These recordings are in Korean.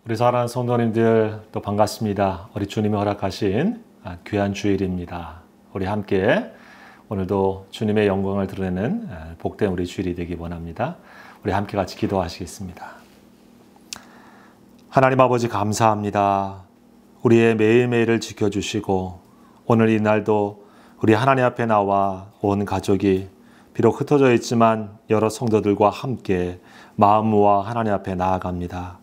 우리 사랑하는 성도님들 또 반갑습니다. 우리 주님이 허락하신 귀한 주일입니다. 우리 함께 오늘도 주님의 영광을 드러내는 복된 우리 주일이 되기 원합니다. 우리 함께 같이 기도하시겠습니다. 하나님 아버지 감사합니다. 우리의 매일매일을 지켜주시고 오늘 이 날도 우리 하나님 앞에 나와 온 가족이 비록 흩어져 있지만 여러 성도들과 함께 마음과 하나님 앞에 나아갑니다.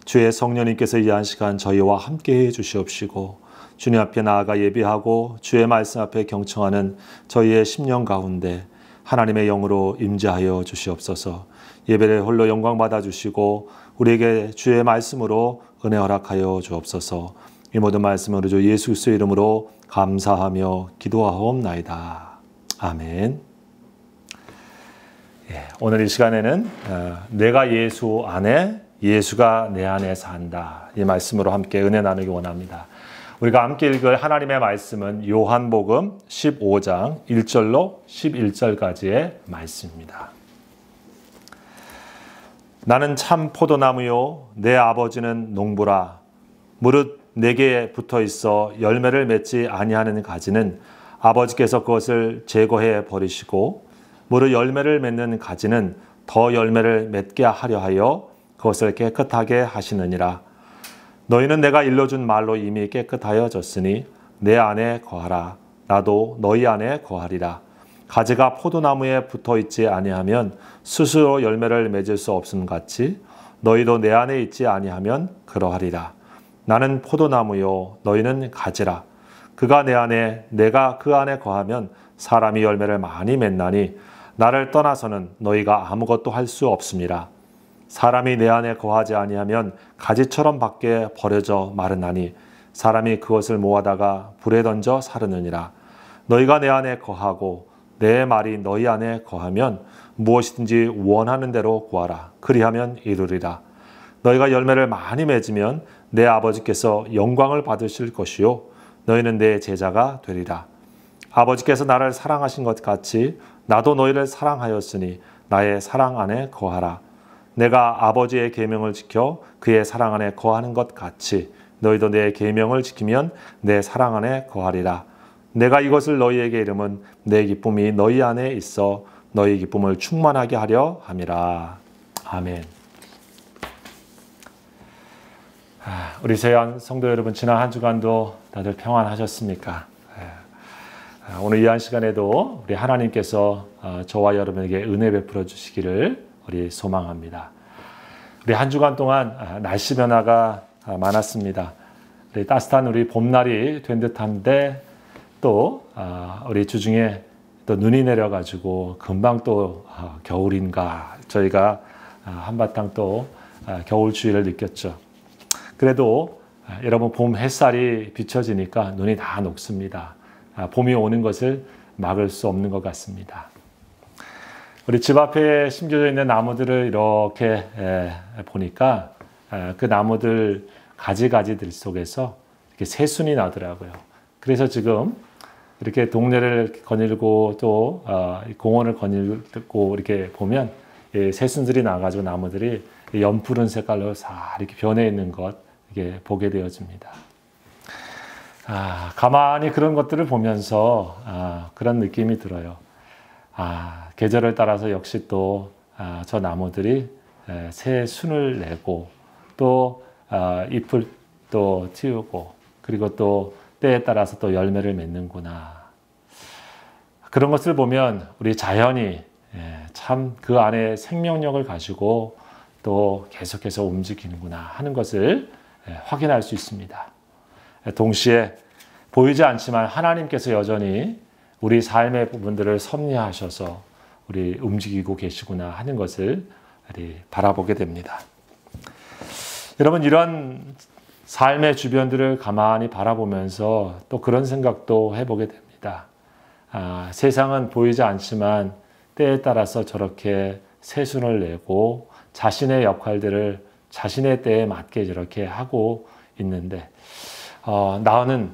주의 성령님께서 이 한 시간 저희와 함께해 주시옵시고 주님 앞에 나아가 예배하고 주의 말씀 앞에 경청하는 저희의 심령 가운데 하나님의 영으로 임재하여 주시옵소서. 예배를 홀로 영광 받아 주시고 우리에게 주의 말씀으로 은혜 허락하여 주옵소서. 이 모든 말씀을 주 예수 그리스도의 이름으로 감사하며 기도하옵나이다. 아멘. 오늘 이 시간에는 내가 예수 안에 예수가 내 안에 산다. 이 말씀으로 함께 은혜 나누기 원합니다. 우리가 함께 읽을 하나님의 말씀은 요한복음 15장 1절로 11절까지의 말씀입니다. 나는 참 포도나무요 내 아버지는 농부라. 무릇 내게 붙어 있어 열매를 맺지 아니하는 가지는 아버지께서 그것을 제거해 버리시고 무릇 열매를 맺는 가지는 더 열매를 맺게 하려 하여 그것을 깨끗하게 하시느니라. 너희는 내가 일러준 말로 이미 깨끗하여졌으니 내 안에 거하라. 나도 너희 안에 거하리라. 가지가 포도나무에 붙어 있지 아니하면 스스로 열매를 맺을 수 없음 같이 너희도 내 안에 있지 아니하면 그러하리라. 나는 포도나무요 너희는 가지라. 그가 내 안에 내가 그 안에 거하면 사람이 열매를 많이 맺나니 나를 떠나서는 너희가 아무것도 할 수 없음이라. 사람이 내 안에 거하지 아니하면 가지처럼 밖에 버려져 마르나니 사람이 그것을 모아다가 불에 던져 사르느니라. 너희가 내 안에 거하고 내 말이 너희 안에 거하면 무엇이든지 원하는 대로 구하라. 그리하면 이루리라. 너희가 열매를 많이 맺으면 내 아버지께서 영광을 받으실 것이요 너희는 내 제자가 되리라. 아버지께서 나를 사랑하신 것 같이 나도 너희를 사랑하였으니 나의 사랑 안에 거하라. 내가 아버지의 계명을 지켜 그의 사랑 안에 거하는 것 같이 너희도 내 계명을 지키면 내 사랑 안에 거하리라. 내가 이것을 너희에게 이름은 내 기쁨이 너희 안에 있어 너희 기쁨을 충만하게 하려 함이라. 아멘. 우리 세안 성도 여러분, 지난 한 주간도 다들 평안하셨습니까? 오늘 이 한 시간에도 우리 하나님께서 저와 여러분에게 은혜 베풀어 주시기를 우리 소망합니다. 우리 한 주간 동안 날씨 변화가 많았습니다. 우리 따뜻한 우리 봄날이 된 듯한데 또 우리 주중에 또 눈이 내려가지고 금방 또 겨울인가 저희가 한바탕 또 겨울 추위를 느꼈죠. 그래도 여러분 봄 햇살이 비춰지니까 눈이 다 녹습니다. 봄이 오는 것을 막을 수 없는 것 같습니다. 우리 집 앞에 심겨져 있는 나무들을 이렇게 보니까 그 나무들 가지들 속에서 이렇게 새순이 나더라고요. 그래서 지금 이렇게 동네를 거닐고 또 공원을 거닐고 이렇게 보면 새순들이 나가지고 나무들이 연푸른 색깔로 싹 이렇게 변해 있는 것 이렇게 보게 되어집니다. 가만히 그런 것들을 보면서 그런 느낌이 들어요. 계절을 따라서 역시 또 저 나무들이 새 순을 내고 또 잎을 또 틔우고 그리고 또 때에 따라서 또 열매를 맺는구나. 그런 것을 보면 우리 자연이 참 그 안에 생명력을 가지고 또 계속해서 움직이는구나 하는 것을 확인할 수 있습니다. 동시에 보이지 않지만 하나님께서 여전히 우리 삶의 부분들을 섭리하셔서 우리 움직이고 계시구나 하는 것을 우리 바라보게 됩니다. 여러분 이런 삶의 주변들을 가만히 바라보면서 또 그런 생각도 해보게 됩니다. 세상은 보이지 않지만 때에 따라서 저렇게 새순을 내고 자신의 역할들을 자신의 때에 맞게 저렇게 하고 있는데 나는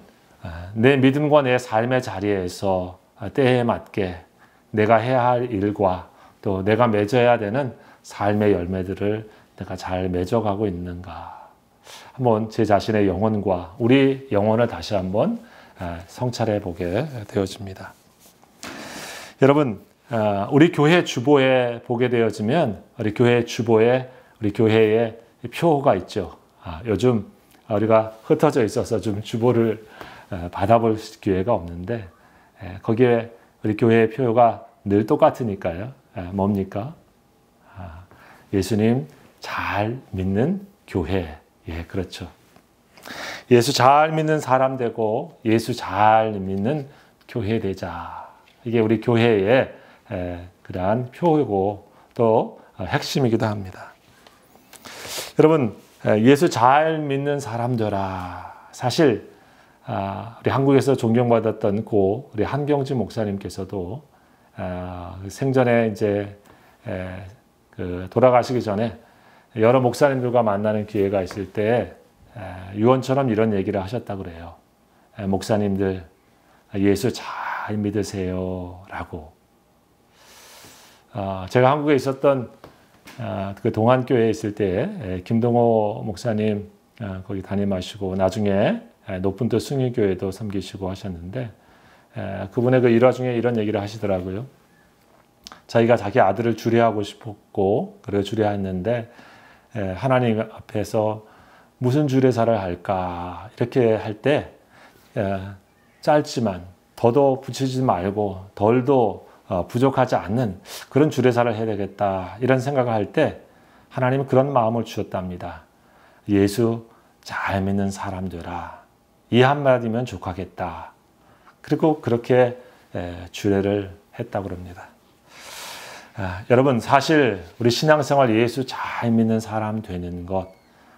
내 믿음과 내 삶의 자리에서 때에 맞게 내가 해야 할 일과 또 내가 맺어야 되는 삶의 열매들을 내가 잘 맺어가고 있는가. 한번 제 자신의 영혼과 우리 영혼을 다시 한번 성찰해 보게 되어집니다. 여러분, 우리 교회 주보에 보게 되어지면 우리 교회 주보에 우리 교회에 표가 있죠. 요즘 우리가 흩어져 있어서 좀 주보를 받아볼 기회가 없는데 거기에 우리 교회의 표가 늘 똑같으니까요. 뭡니까? 예수님 잘 믿는 교회. 예, 그렇죠. 예수 잘 믿는 사람 되고 예수 잘 믿는 교회 되자. 이게 우리 교회의 그러한 표이고 또 핵심이기도 합니다. 여러분, 예수 잘 믿는 사람 되라. 사실 우리 한국에서 존경받았던 고 우리 한경지 목사님께서도 생전에 이제 돌아가시기 전에 여러 목사님들과 만나는 기회가 있을 때 유언처럼 이런 얘기를 하셨다고 그래요. 목사님들 예수 잘 믿으세요 라고. 제가 한국에 있었던 그 동안교회에 있을 때 김동호 목사님 거기 담임하시고 나중에 높은 뜻 승리교회도 섬기시고 하셨는데 그분의 그 일화 중에 이런 얘기를 하시더라고요. 자기가 자기 아들을 주례하고 싶었고 그래 주례했는데 하나님 앞에서 무슨 주례사를 할까 이렇게 할 때 짧지만 더도 붙이지 말고 덜도 부족하지 않는 그런 주례사를 해야 되겠다 이런 생각을 할 때 하나님은 그런 마음을 주셨답니다. 예수 잘 믿는 사람 되라. 이 한마디면 족하겠다. 그리고 그렇게 주례를 했다고 합니다. 여러분 사실 우리 신앙생활 예수 잘 믿는 사람 되는 것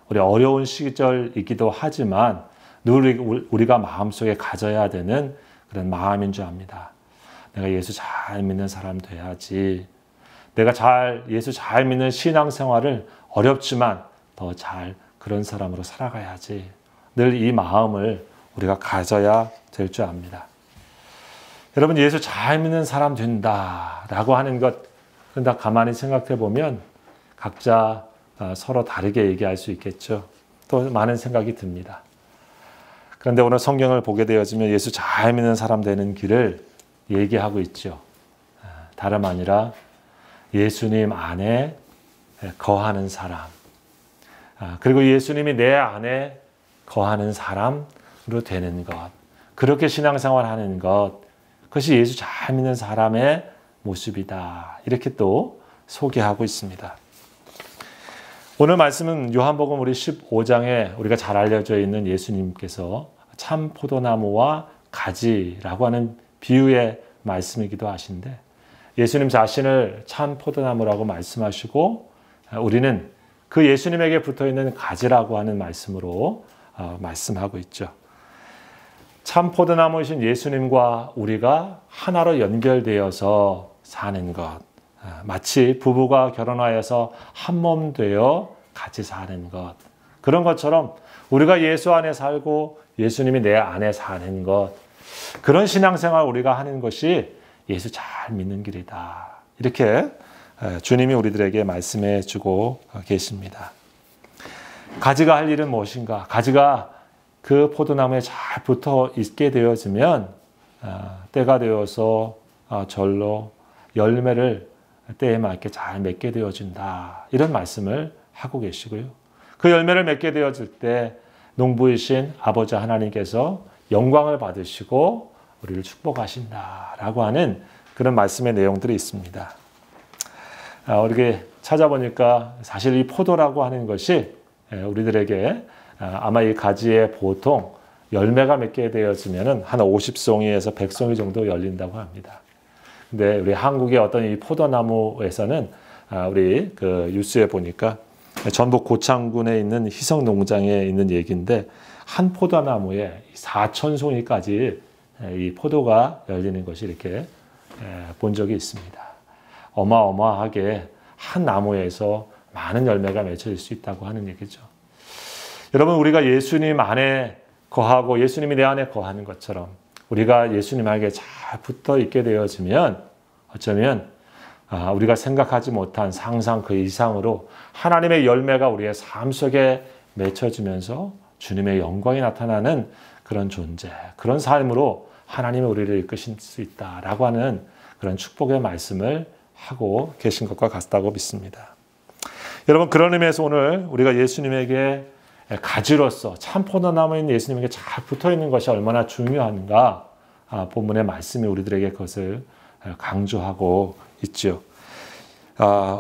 우리 어려운 시절이기도 하지만 늘 우리가 마음속에 가져야 되는 그런 마음인 줄 압니다. 내가 예수 잘 믿는 사람 돼야지. 내가 예수 잘 믿는 신앙생활을 어렵지만 더 잘 그런 사람으로 살아가야지. 늘 이 마음을 우리가 가져야 될 줄 압니다. 여러분 예수 잘 믿는 사람 된다라고 하는 것 다 가만히 생각해 보면 각자 서로 다르게 얘기할 수 있겠죠. 또 많은 생각이 듭니다. 그런데 오늘 성경을 보게 되어지면 예수 잘 믿는 사람 되는 길을 얘기하고 있죠. 다름 아니라 예수님 안에 거하는 사람. 그리고 예수님이 내 안에 거하는 사람으로 되는 것. 그렇게 신앙생활 하는 것. 그것이 예수 잘 믿는 사람의 모습이다. 이렇게 또 소개하고 있습니다. 오늘 말씀은 요한복음 우리 15장에 우리가 잘 알려져 있는 예수님께서 참 포도나무와 가지라고 하는 비유의 말씀이기도 하신데 예수님 자신을 참 포도나무라고 말씀하시고 우리는 그 예수님에게 붙어있는 가지라고 하는 말씀으로 말씀하고 있죠. 참 포도나무이신 예수님과 우리가 하나로 연결되어서 사는 것. 마치 부부가 결혼하여서 한 몸 되어 같이 사는 것. 그런 것처럼 우리가 예수 안에 살고 예수님이 내 안에 사는 것. 그런 신앙생활 우리가 하는 것이 예수 잘 믿는 길이다. 이렇게 주님이 우리들에게 말씀해 주고 계십니다. 가지가 할 일은 무엇인가? 가지가 그 포도나무에 잘 붙어 있게 되어지면 때가 되어서 절로 열매를 때에 맞게 잘 맺게 되어진다. 이런 말씀을 하고 계시고요. 그 열매를 맺게 되어질 때 농부이신 아버지 하나님께서 영광을 받으시고 우리를 축복하신다라고 하는 그런 말씀의 내용들이 있습니다. 이렇게 찾아보니까 사실 이 포도라고 하는 것이 우리들에게 아마 이 가지에 보통 열매가 맺게 되어지면 한 50송이에서 100송이 정도 열린다고 합니다. 근데 우리 한국의 어떤 이 포도나무에서는 우리 그 뉴스에 보니까 전북 고창군에 있는 희성 농장에 있는 얘기인데 한 포도나무에 4,000송이까지 이 포도가 열리는 것이 이렇게 본 적이 있습니다. 어마어마하게 한 나무에서 많은 열매가 맺혀질 수 있다고 하는 얘기죠. 여러분 우리가 예수님 안에 거하고 예수님이 내 안에 거하는 것처럼 우리가 예수님에게 잘 붙어 있게 되어지면 어쩌면 우리가 생각하지 못한 상상 그 이상으로 하나님의 열매가 우리의 삶 속에 맺혀지면서 주님의 영광이 나타나는 그런 존재, 그런 삶으로 하나님이 우리를 이끄실 수 있다라고 하는 그런 축복의 말씀을 하고 계신 것과 같다고 믿습니다. 여러분, 그런 의미에서 오늘 우리가 예수님에게 가지로서 참 포도나무에 있는 예수님에게 잘 붙어있는 것이 얼마나 중요한가, 본문의 말씀이 우리들에게 그것을 강조하고 있죠.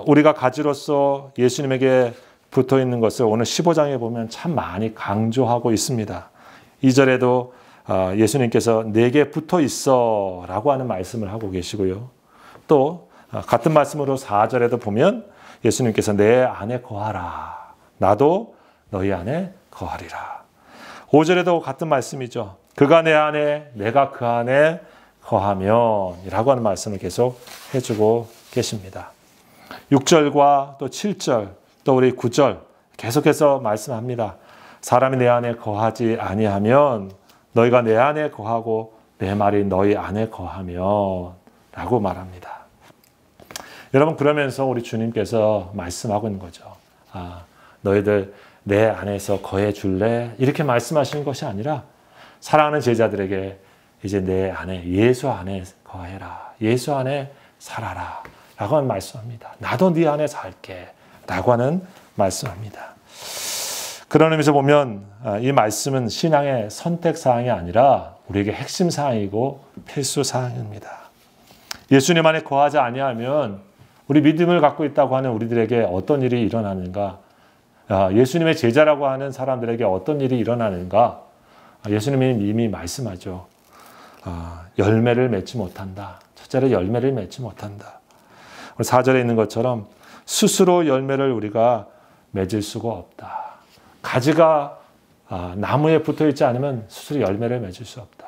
우리가 가지로서 예수님에게 붙어있는 것을 오늘 15장에 보면 참 많이 강조하고 있습니다. 2절에도 예수님께서 내게 붙어있어 라고 하는 말씀을 하고 계시고요. 또 같은 말씀으로 4절에도 보면 예수님께서 내 안에 거하라. 나도 너희 안에 거하리라. 5절에도 같은 말씀이죠. 그가 내 안에 내가 그 안에 거하면 이라고 하는 말씀을 계속 해주고 계십니다. 6절과 또 7절 또 우리 9절 계속해서 말씀합니다. 사람이 내 안에 거하지 아니하면 너희가 내 안에 거하고 내 말이 너희 안에 거하면 라고 말합니다. 여러분, 그러면서 우리 주님께서 말씀하고 있는 거죠. 너희들 내 안에서 거해 줄래? 이렇게 말씀하시는 것이 아니라 사랑하는 제자들에게 이제 내 안에 예수 안에 거해라. 예수 안에 살아라. 라고 하는 말씀합니다. 나도 네 안에 살게. 라고 하는 말씀합니다. 그런 의미에서 보면 이 말씀은 신앙의 선택사항이 아니라 우리에게 핵심사항이고 필수사항입니다. 예수님 안에 거하지 아니하면 우리 믿음을 갖고 있다고 하는 우리들에게 어떤 일이 일어나는가? 예수님의 제자라고 하는 사람들에게 어떤 일이 일어나는가? 예수님이 이미 말씀하죠. 열매를 맺지 못한다. 첫째로 열매를 맺지 못한다. 4절에 있는 것처럼 스스로 열매를 우리가 맺을 수가 없다. 가지가 나무에 붙어있지 않으면 스스로 열매를 맺을 수 없다.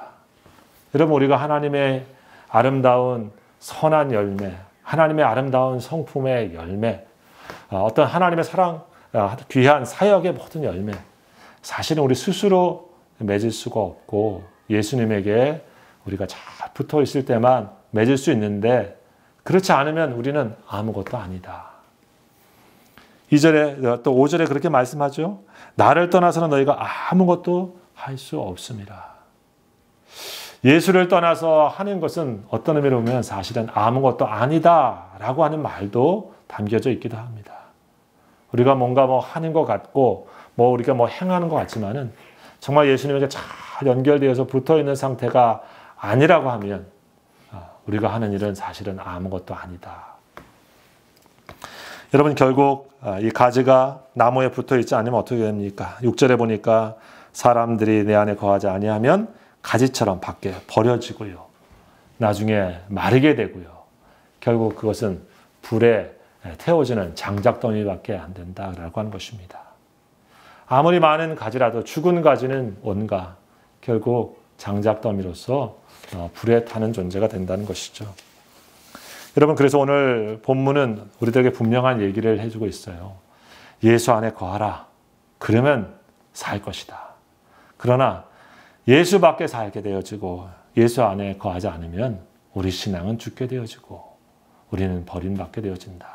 여러분, 우리가 하나님의 아름다운 선한 열매, 하나님의 아름다운 성품의 열매, 어떤 하나님의 사랑, 귀한 사역의 모든 열매, 사실은 우리 스스로 맺을 수가 없고 예수님에게 우리가 잘 붙어 있을 때만 맺을 수 있는데 그렇지 않으면 우리는 아무것도 아니다. 2절에 또 5절에 그렇게 말씀하죠. 나를 떠나서는 너희가 아무것도 할 수 없습니다. 예수를 떠나서 하는 것은 어떤 의미로 보면 사실은 아무것도 아니다라고 하는 말도 담겨져 있기도 합니다. 우리가 뭔가 하는 것 같고 우리가 행하는 것 같지만은 정말 예수님에게 잘 연결되어서 붙어 있는 상태가 아니라고 하면 우리가 하는 일은 사실은 아무것도 아니다. 여러분, 결국 이 가지가 나무에 붙어 있지 않으면 어떻게 됩니까? 6절에 보니까 사람들이 내 안에 거하지 아니하면 가지처럼 밖에 버려지고요. 나중에 마르게 되고요. 결국 그것은 불에 태워지는 장작더미밖에 안 된다라고 하는 것입니다. 아무리 많은 가지라도 죽은 가지는 뭔가 결국 장작더미로서 불에 타는 존재가 된다는 것이죠. 여러분, 그래서 오늘 본문은 우리들에게 분명한 얘기를 해주고 있어요. 예수 안에 거하라. 그러면 살 것이다. 그러나 예수 밖에 살게 되어지고 예수 안에 거하지 않으면 우리 신앙은 죽게 되어지고 우리는 버림받게 되어진다.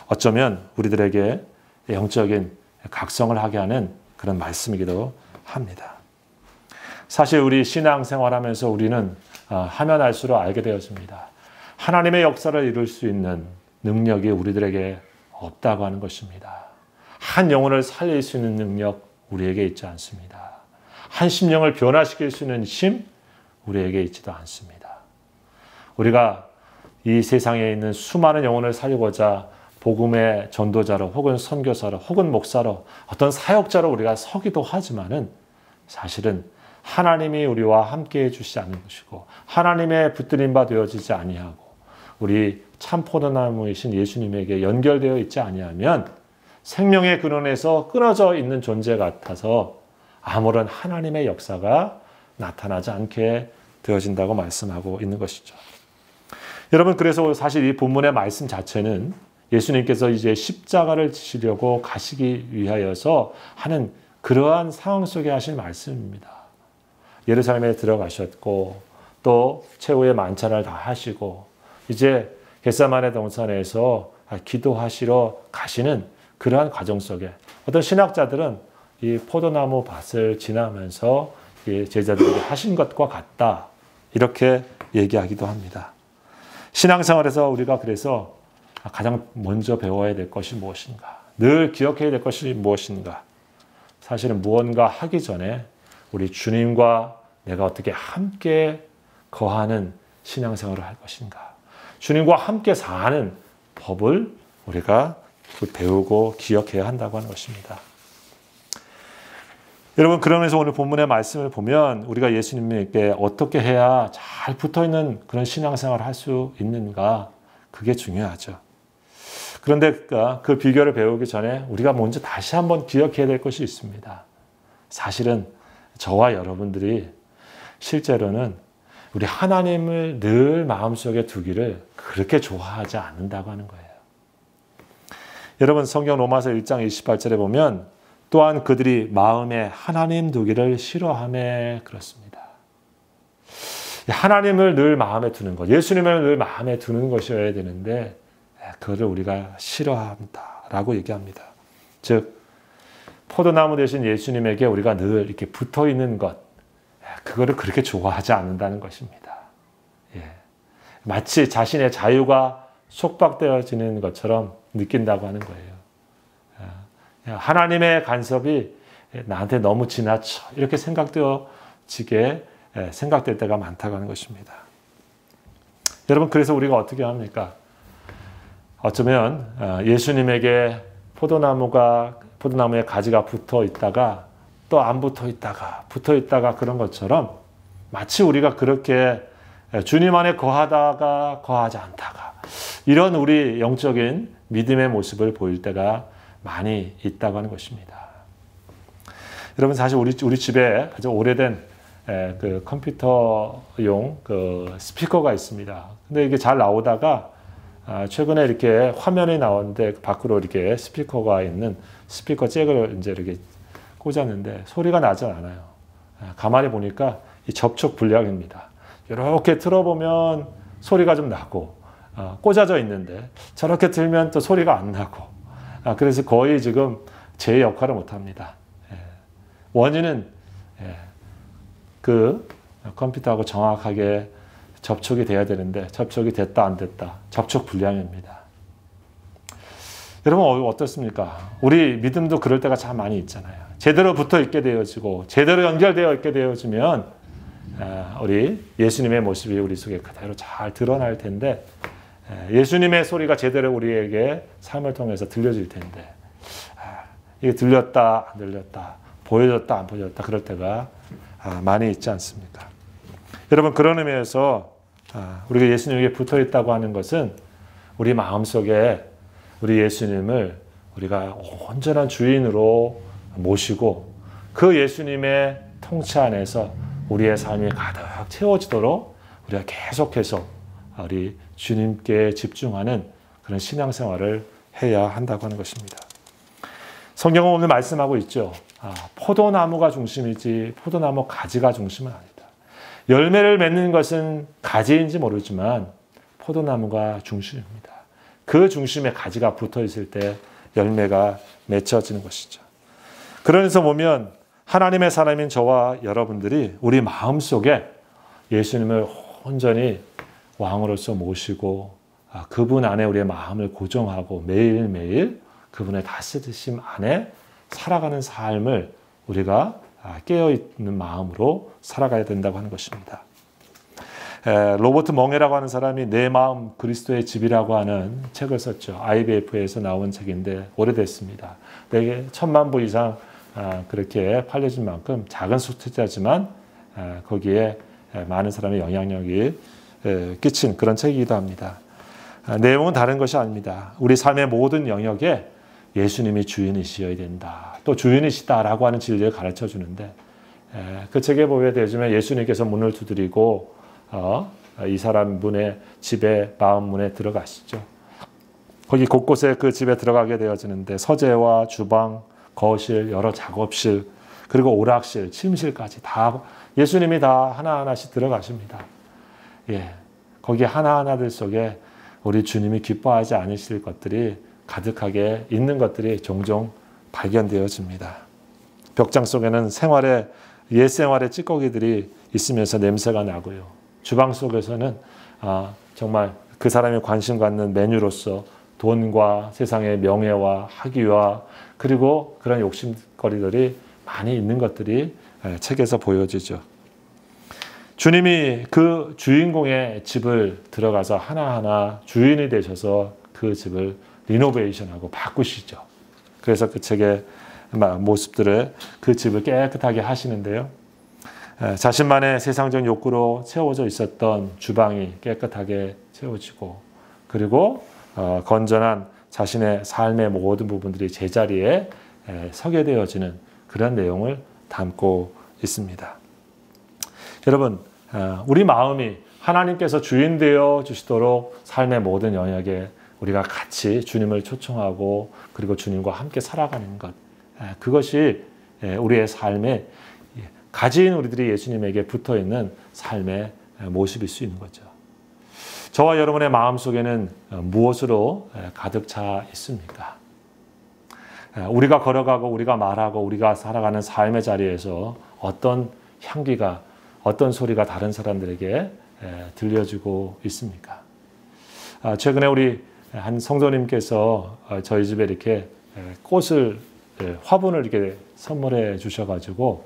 어쩌면 우리들에게 영적인 각성을 하게 하는 그런 말씀이기도 합니다. 사실 우리 신앙생활하면서 우리는 하면 할수록 알게 되었습니다. 하나님의 역사를 이룰 수 있는 능력이 우리들에게 없다고 하는 것입니다. 한 영혼을 살릴 수 있는 능력 우리에게 있지 않습니다. 한 심령을 변화시킬 수 있는 힘 우리에게 있지도 않습니다. 우리가 이 세상에 있는 수많은 영혼을 살리고자 복음의 전도자로 혹은 선교사로 혹은 목사로 어떤 사역자로 우리가 서기도 하지만은 사실은 하나님이 우리와 함께해 주시지 않는 것이고 하나님의 붙들림 바 되어지지 아니하고 우리 참 포도나무이신 예수님에게 연결되어 있지 아니하면 생명의 근원에서 끊어져 있는 존재 같아서 아무런 하나님의 역사가 나타나지 않게 되어진다고 말씀하고 있는 것이죠. 여러분, 그래서 사실 이 본문의 말씀 자체는 예수님께서 이제 십자가를 지시려고 가시기 위하여서 하는 그러한 상황 속에 하신 말씀입니다. 예루살렘에 들어가셨고 또 최후의 만찬을 다 하시고 이제 겟세마네 동산에서 기도하시러 가시는 그러한 과정 속에 어떤 신학자들은 이 포도나무 밭을 지나면서 제자들이 하신 것과 같다. 이렇게 얘기하기도 합니다. 신앙생활에서 우리가 그래서 가장 먼저 배워야 될 것이 무엇인가? 늘 기억해야 될 것이 무엇인가? 사실은 무언가 하기 전에 우리 주님과 내가 어떻게 함께 거하는 신앙생활을 할 것인가? 주님과 함께 사는 법을 우리가 배우고 기억해야 한다고 하는 것입니다. 여러분, 그러면서 오늘 본문의 말씀을 보면 우리가 예수님에게 어떻게 해야 잘 붙어있는 그런 신앙생활을 할 수 있는가? 그게 중요하죠. 그런데 그 비결을 배우기 전에 우리가 먼저 다시 한번 기억해야 될 것이 있습니다. 사실은 저와 여러분들이 실제로는 우리 하나님을 늘 마음속에 두기를 그렇게 좋아하지 않는다고 하는 거예요. 여러분, 성경 로마서 1장 28절에 보면 또한 그들이 마음에 하나님 두기를 싫어하며 그렇습니다. 하나님을 늘 마음에 두는 것, 예수님을 늘 마음에 두는 것이어야 되는데 그거를 우리가 싫어한다라고 얘기합니다. 즉 포도나무 대신 예수님에게 우리가 늘 이렇게 붙어 있는 것, 그거를 그렇게 좋아하지 않는다는 것입니다. 마치 자신의 자유가 속박되어지는 것처럼 느낀다고 하는 거예요. 하나님의 간섭이 나한테 너무 지나쳐 이렇게 생각될 때가 많다고 하는 것입니다. 여러분, 그래서 우리가 어떻게 합니까? 어쩌면 예수님에게 포도나무에 가지가 붙어 있다가 또 안 붙어 있다가 그런 것처럼 마치 우리가 그렇게 주님 안에 거하다가 거하지 않다가 이런 우리 영적인 믿음의 모습을 보일 때가 많이 있다고 하는 것입니다. 여러분, 사실 우리 집에 아주 오래된 그 컴퓨터용 그 스피커가 있습니다. 근데 이게 잘 나오다가 최근에 이렇게 화면이 나오는데 밖으로 이렇게 스피커가 있는 스피커 잭을 이제 이렇게 꽂았는데 소리가 나지 않아요. 가만히 보니까 이 접촉 불량입니다. 이렇게 틀어보면 소리가 좀 나고 꽂아져 있는데 저렇게 틀면 또 소리가 안 나고 그래서 거의 지금 제 역할을 못합니다. 원인은 그 컴퓨터하고 정확하게 접촉이 돼야 되는데 접촉이 됐다 안 됐다 접촉 불량입니다. 여러분 어떻습니까? 우리 믿음도 그럴 때가 참 많이 있잖아요. 제대로 붙어 있게 되어지고 제대로 연결되어 있게 되어지면 우리 예수님의 모습이 우리 속에 그대로 잘 드러날 텐데 예수님의 소리가 제대로 우리에게 삶을 통해서 들려질 텐데 이게 들렸다 안 들렸다 보여졌다 안 보여졌다 그럴 때가 많이 있지 않습니까? 여러분, 그런 의미에서 우리가 예수님에게 붙어 있다고 하는 것은 우리 마음속에 우리 예수님을 우리가 온전한 주인으로 모시고 그 예수님의 통치 안에서 우리의 삶이 가득 채워지도록 우리가 계속해서 우리 주님께 집중하는 그런 신앙생활을 해야 한다고 하는 것입니다. 성경은 오늘 말씀하고 있죠. 포도나무가 중심이지 포도나무 가지가 중심은 아니다. 열매를 맺는 것은 가지인지 모르지만 포도나무가 중심입니다. 그 중심에 가지가 붙어 있을 때 열매가 맺혀지는 것이죠. 그러면서 보면 하나님의 사람인 저와 여러분들이 우리 마음속에 예수님을 온전히 왕으로서 모시고 그분 안에 우리의 마음을 고정하고 매일매일 그분의 다스리심 안에 살아가는 삶을 우리가 깨어있는 마음으로 살아가야 된다고 하는 것입니다. 로버트 멍에라고 하는 사람이 내 마음 그리스도의 집이라고 하는 책을 썼죠. IBF에서 나온 책인데 오래됐습니다. 되게 1000만 부 이상 그렇게 팔려진 만큼 작은 숫자지만 거기에 많은 사람의 영향력이 끼친 그런 책이기도 합니다. 내용은 다른 것이 아닙니다. 우리 삶의 모든 영역에 예수님이 주인이셔야 된다. 또 주인이시다라고 하는 진리를 가르쳐 주는데 그 책에 보게 되면 예수님께서 문을 두드리고 이 사람 문에 집에 마음 문에 들어가시죠. 거기 곳곳에 그 집에 들어가게 되어지는데 서재와 주방, 거실, 여러 작업실, 그리고 오락실, 침실까지 다 예수님이 다 하나하나씩 들어가십니다. 거기 하나하나들 속에 우리 주님이 기뻐하지 않으실 것들이 가득하게 있는 것들이 종종 발견되어집니다. 벽장 속에는 옛 생활의 찌꺼기들이 있으면서 냄새가 나고요. 주방 속에서는 정말 그 사람이 관심 갖는 메뉴로서 돈과 세상의 명예와 학위와 그리고 그런 욕심거리들이 많이 있는 것들이 책에서 보여지죠. 주님이 그 주인공의 집을 들어가서 하나하나 주인이 되셔서 그 집을 리노베이션하고 바꾸시죠. 그래서 그 책의 모습들을 그 집을 깨끗하게 하시는데요. 자신만의 세상적 욕구로 채워져 있었던 주방이 깨끗하게 채워지고 그리고 건전한 자신의 삶의 모든 부분들이 제자리에 서게 되어지는 그런 내용을 담고 있습니다. 여러분, 우리 마음이 하나님께서 주인 되어 주시도록 삶의 모든 영역에 우리가 같이 주님을 초청하고 그리고 주님과 함께 살아가는 것, 그것이 우리의 삶에 가진 우리들이 예수님에게 붙어있는 삶의 모습일 수 있는 거죠. 저와 여러분의 마음속에는 무엇으로 가득 차 있습니까? 우리가 걸어가고 우리가 말하고 우리가 살아가는 삶의 자리에서 어떤 향기가 어떤 소리가 다른 사람들에게 들려주고 있습니까? 최근에 우리 한 성도님께서 저희 집에 이렇게 꽃을 화분을 이렇게 선물해 주셔가지고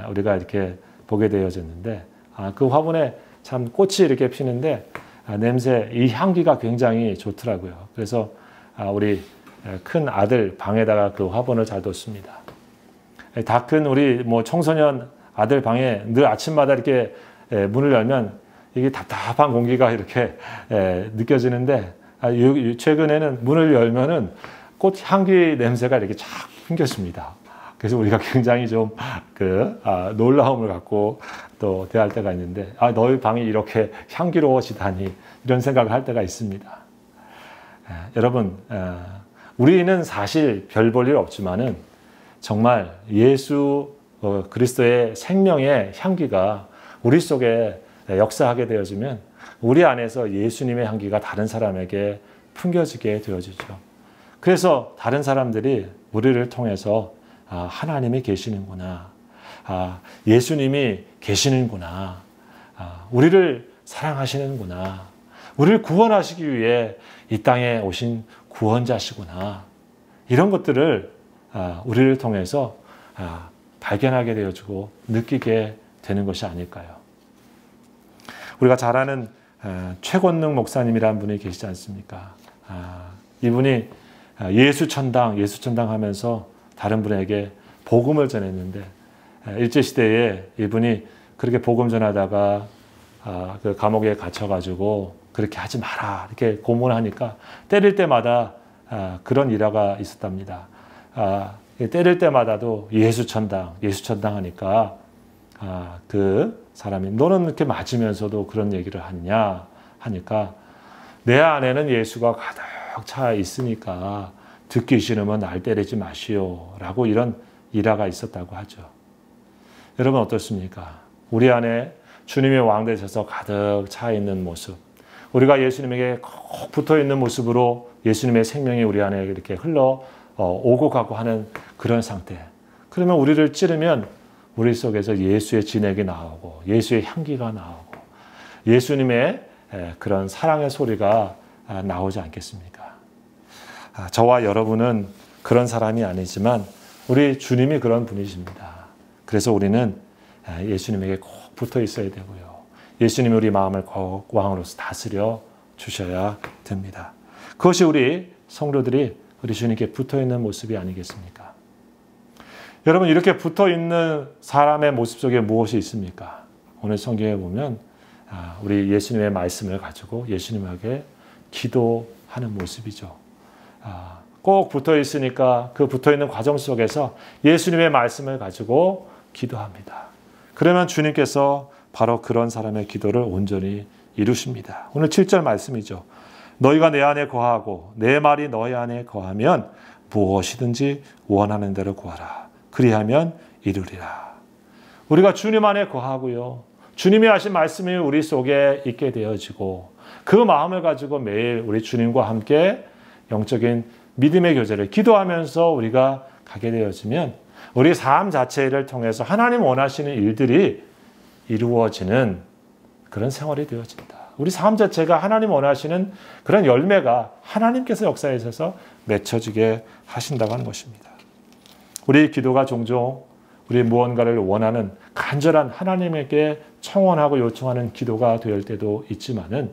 우리가 이렇게 보게 되어졌는데 그 화분에 참 꽃이 이렇게 피는데 냄새, 이 향기가 굉장히 좋더라고요. 그래서 우리 큰 아들 방에다가 그 화분을 잘 뒀습니다. 다 큰 우리 청소년 아들 방에 늘 아침마다 이렇게 문을 열면 이게 답답한 공기가 이렇게 느껴지는데 최근에는 문을 열면은 꽃 향기 냄새가 이렇게 쫙 풍겼습니다. 그래서 우리가 굉장히 좀 놀라움을 갖고 또 대할 때가 있는데 너희 방이 이렇게 향기로워지다니 이런 생각을 할 때가 있습니다. 여러분, 우리는 사실 별 볼 일 없지만은 정말 예수 그리스도의 생명의 향기가 우리 속에 역사하게 되어지면 우리 안에서 예수님의 향기가 다른 사람에게 풍겨지게 되어지죠. 그래서 다른 사람들이 우리를 통해서 하나님이 계시는구나, 예수님이 계시는구나, 우리를 사랑하시는구나, 우리를 구원하시기 위해 이 땅에 오신 구원자시구나, 이런 것들을 우리를 통해서 발견하게 되어지고 느끼게 되는 것이 아닐까요? 우리가 잘 아는 최권능 목사님이라는 분이 계시지 않습니까? 이분이 예수천당 하면서 다른 분에게 복음을 전했는데 일제시대에 이분이 그렇게 복음 전하다가 그 감옥에 gat혀가지고 그렇게 하지 마라 이렇게 고문하니까 때릴 때마다 그런 일화가 있었답니다. 때릴 때마다도 예수천당 하니까 그 사람이 너는 이렇게 맞으면서도 그런 얘기를 하냐 하니까 내 안에는 예수가 가득 차 있으니까 듣기 싫으면 날 때리지 마시오 라고 이런 일화가 있었다고 하죠. 여러분 어떻습니까? 우리 안에 주님의 왕 되셔서 가득 차 있는 모습, 우리가 예수님에게 꼭 붙어 있는 모습으로 예수님의 생명이 우리 안에 이렇게 흘러 오고 가고 하는 그런 상태. 그러면 우리를 찌르면 우리 속에서 예수의 진액이 나오고 예수의 향기가 나오고 예수님의 그런 사랑의 소리가 나오지 않겠습니까? 저와 여러분은 그런 사람이 아니지만 우리 주님이 그런 분이십니다. 그래서 우리는 예수님에게 꼭 붙어 있어야 되고요. 예수님이 우리 마음을 꼭 왕으로서 다스려 주셔야 됩니다. 그것이 우리 성도들이 우리 주님께 붙어 있는 모습이 아니겠습니까? 여러분, 이렇게 붙어 있는 사람의 모습 속에 무엇이 있습니까? 오늘 성경에 보면 우리 예수님의 말씀을 가지고 예수님에게 기도하는 모습이죠. 꼭 붙어 있으니까 그 붙어 있는 과정 속에서 예수님의 말씀을 가지고 기도합니다. 그러면 주님께서 바로 그런 사람의 기도를 온전히 이루십니다. 오늘 7절 말씀이죠. 너희가 내 안에 거하고 내 말이 너희 안에 거하면 무엇이든지 원하는 대로 구하라. 그리하면 이루리라. 우리가 주님 안에 거하고요. 주님이 하신 말씀이 우리 속에 있게 되어지고 그 마음을 가지고 매일 우리 주님과 함께 영적인 믿음의 교제를 기도하면서 우리가 가게 되어지면 우리 삶 자체를 통해서 하나님 원하시는 일들이 이루어지는 그런 생활이 되어진다. 우리 삶 자체가 하나님 원하시는 그런 열매가 하나님께서 역사에 있어서 맺혀지게 하신다고 하는 것입니다. 우리 기도가 종종 우리 무언가를 원하는 간절한 하나님에게 청원하고 요청하는 기도가 될 때도 있지만은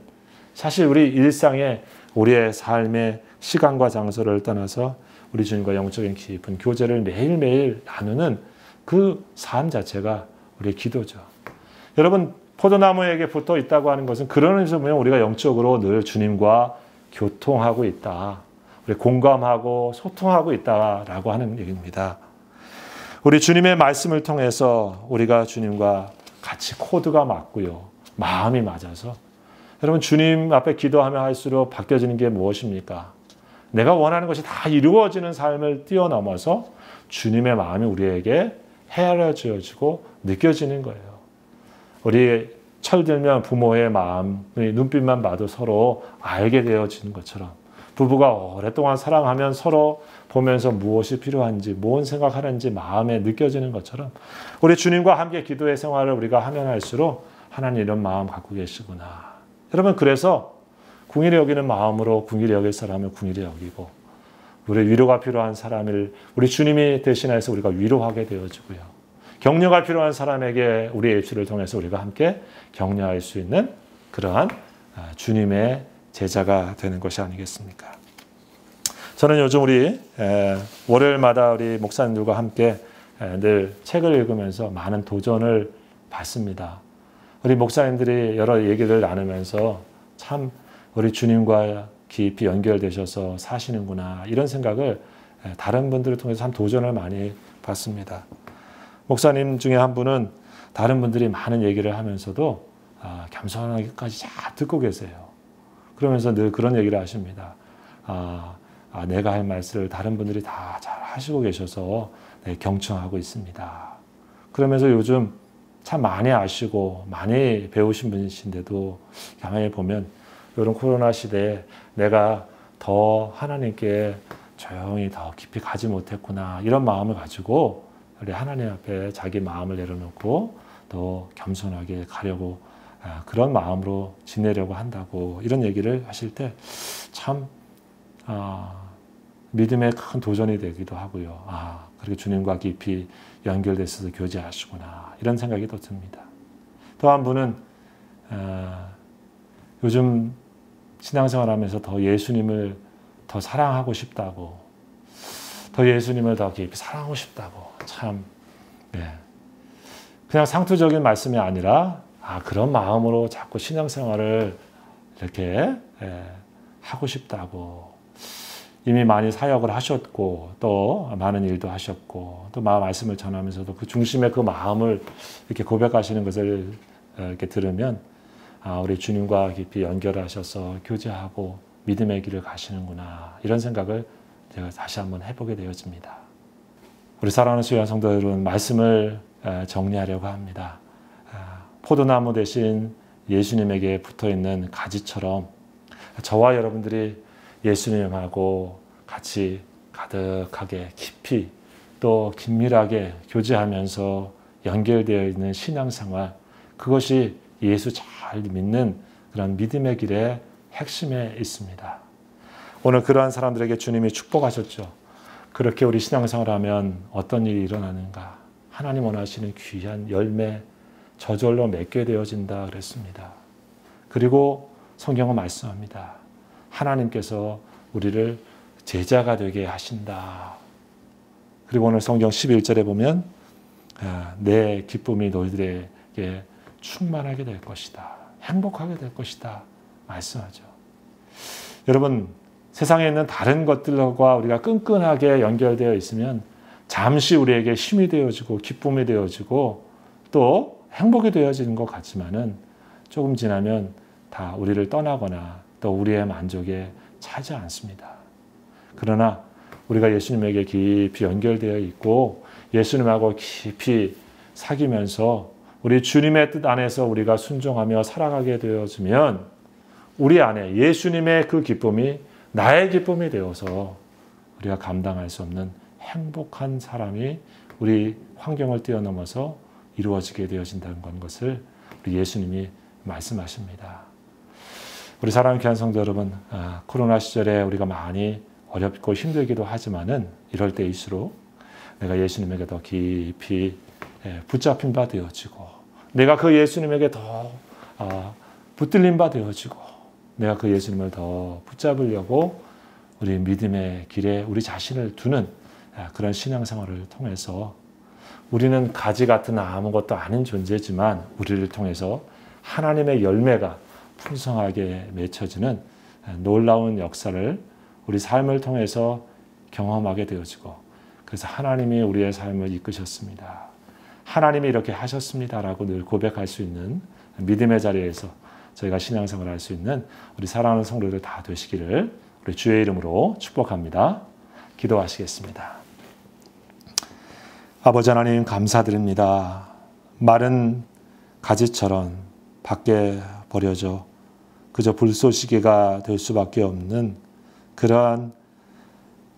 사실 우리 일상에 우리의 삶의 시간과 장소를 떠나서 우리 주님과 영적인 깊은 교제를 매일매일 나누는 그 삶 자체가 우리의 기도죠. 여러분, 포도나무에게 붙어 있다고 하는 것은 그런 의미에서 보면 우리가 영적으로 늘 주님과 교통하고 있다. 우리 공감하고 소통하고 있다라고 하는 얘기입니다. 우리 주님의 말씀을 통해서 우리가 주님과 같이 코드가 맞고요. 마음이 맞아서. 여러분, 주님 앞에 기도하며 할수록 바뀌어지는 게 무엇입니까? 내가 원하는 것이 다 이루어지는 삶을 뛰어넘어서 주님의 마음이 우리에게 헤아려지고 느껴지는 거예요. 우리 철들면 부모의 마음, 눈빛만 봐도 서로 알게 되어지는 것처럼 부부가 오랫동안 사랑하면 서로 보면서 무엇이 필요한지, 무엇 생각하는지 마음에 느껴지는 것처럼 우리 주님과 함께 기도의 생활을 우리가 하면 할수록 하나님 이런 마음 갖고 계시구나. 여러분, 그래서 긍휼히 여기는 마음으로 긍휼히 여길 사람을 긍휼히 여기고 우리 위로가 필요한 사람을 우리 주님이 대신해서 우리가 위로하게 되어지고요. 격려가 필요한 사람에게 우리의 입술을 통해서 우리가 함께 격려할 수 있는 그러한 주님의 제자가 되는 것이 아니겠습니까? 저는 요즘 우리 월요일마다 우리 목사님들과 함께 늘 책을 읽으면서 많은 도전을 받습니다. 우리 목사님들이 여러 얘기를 나누면서 참 우리 주님과 깊이 연결되셔서 사시는구나 이런 생각을 다른 분들을 통해서 참 도전을 많이 받습니다. 목사님 중에 한 분은 다른 분들이 많은 얘기를 하면서도 겸손하게까지 잘 듣고 계세요. 그러면서 늘 그런 얘기를 하십니다. 내가 할 말씀을 다른 분들이 다 잘 하시고 계셔서 경청하고 있습니다. 그러면서 요즘 참 많이 아시고 많이 배우신 분이신데도 가만히 보면 이런 코로나 시대에 내가 더 하나님께 조용히 더 깊이 가지 못했구나 이런 마음을 가지고 우리 하나님 앞에 자기 마음을 내려놓고 또 겸손하게 가려고 그런 마음으로 지내려고 한다고 이런 얘기를 하실 때 참 믿음의 큰 도전이 되기도 하고요. 그렇게 주님과 깊이 연결돼서 교제하시구나 이런 생각이 또 듭니다. 또 한 분은 요즘 신앙생활하면서 더 예수님을 더 사랑하고 싶다고 더 예수님을 더 깊이 사랑하고 싶다고 참 그냥 상투적인 말씀이 아니라 그런 마음으로 자꾸 신앙생활을 이렇게 하고 싶다고 이미 많이 사역을 하셨고 또 많은 일도 하셨고 또 말씀을 전하면서도 그 중심의 그 마음을 이렇게 고백하시는 것을 이렇게 들으면 우리 주님과 깊이 연결하셔서 교제하고 믿음의 길을 가시는구나 이런 생각을 제가 다시 한번 해보게 되어집니다. 우리 사랑하는 수요한 성도 여러분, 말씀을 정리하려고 합니다. 포도나무 대신 예수님에게 붙어있는 가지처럼 저와 여러분들이 예수님하고 같이 가득하게 깊이 또 긴밀하게 교제하면서 연결되어 있는 신앙생활, 그것이 예수 잘 믿는 그런 믿음의 길의 핵심에 있습니다. 오늘 그러한 사람들에게 주님이 축복하셨죠. 그렇게 우리 신앙생활하면 어떤 일이 일어나는가? 하나님 원하시는 귀한 열매, 저절로 맺게 되어진다 그랬습니다. 그리고 성경은 말씀합니다. 하나님께서 우리를 제자가 되게 하신다. 그리고 오늘 성경 11절에 보면 내 기쁨이 너희들에게 충만하게 될 것이다. 행복하게 될 것이다. 말씀하죠. 여러분, 세상에 있는 다른 것들과 우리가 끈끈하게 연결되어 있으면 잠시 우리에게 힘이 되어지고 기쁨이 되어지고 또 행복이 되어지는 것 같지만은 조금 지나면 다 우리를 떠나거나 또 우리의 만족에 차지 않습니다. 그러나 우리가 예수님에게 깊이 연결되어 있고 예수님하고 깊이 사귀면서 우리 주님의 뜻 안에서 우리가 순종하며 살아가게 되어지면 우리 안에 예수님의 그 기쁨이 나의 기쁨이 되어서 우리가 감당할 수 없는 행복한 사람이 우리 환경을 뛰어넘어서 이루어지게 되어진다는 것을 우리 예수님이 말씀하십니다. 우리 사랑하는 귀한 성도 여러분, 코로나 시절에 우리가 많이 어렵고 힘들기도 하지만은 이럴 때일수록 내가 예수님에게 더 깊이 붙잡힌 바 되어지고, 내가 그 예수님에게 더 붙들린 바 되어지고, 내가 그 예수님을 더 붙잡으려고 우리 믿음의 길에 우리 자신을 두는 그런 신앙생활을 통해서 우리는 가지 같은 아무것도 아닌 존재지만 우리를 통해서 하나님의 열매가 풍성하게 맺혀지는 놀라운 역사를 우리 삶을 통해서 경험하게 되어지고, 그래서 하나님이 우리의 삶을 이끄셨습니다, 하나님이 이렇게 하셨습니다라고 늘 고백할 수 있는 믿음의 자리에서 저희가 신앙생활을 할 수 있는 우리 사랑하는 성도들 다 되시기를 우리 주의 이름으로 축복합니다. 기도하시겠습니다. 아버지 하나님, 감사드립니다. 마른 가지처럼 밖에 버려져 그저 불쏘시개가 될 수밖에 없는 그러한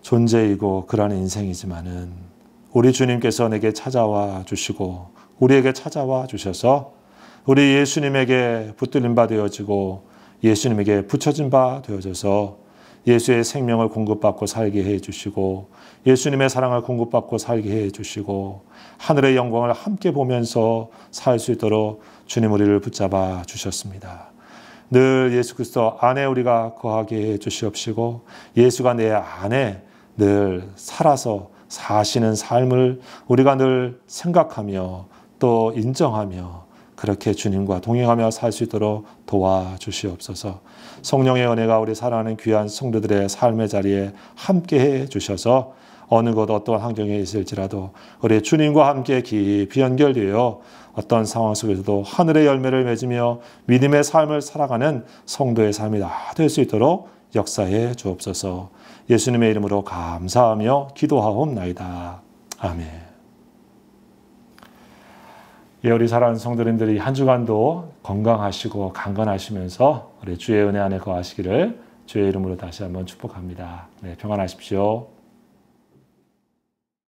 존재이고 그러한 인생이지만은 우리 주님께서 내게 찾아와 주시고 우리에게 찾아와 주셔서 우리 예수님에게 붙들린 바 되어지고 예수님에게 붙여진 바 되어져서 예수의 생명을 공급받고 살게 해주시고 예수님의 사랑을 공급받고 살게 해주시고 하늘의 영광을 함께 보면서 살 수 있도록 주님 우리를 붙잡아 주셨습니다. 늘 예수 그리스도 안에 우리가 거하게 해주시옵시고 예수가 내 안에 늘 살아서 사시는 삶을 우리가 늘 생각하며 또 인정하며 그렇게 주님과 동행하며 살 수 있도록 도와주시옵소서. 성령의 은혜가 우리 사랑하는 귀한 성도들의 삶의 자리에 함께해 주셔서 어느 곳 어떤 환경에 있을지라도 우리 주님과 함께 깊이 연결되어 어떤 상황 속에서도 하늘의 열매를 맺으며 믿음의 삶을 살아가는 성도의 삶이 다 될 수 있도록 역사해 주옵소서. 예수님의 이름으로 감사하며 기도하옵나이다. 아멘. 우리 사랑하는 성도님들이 한 주간도 건강하시고 강건하시면서 우리 주의 은혜 안에 거하시기를 주의 이름으로 다시 한번 축복합니다. 네, 평안하십시오.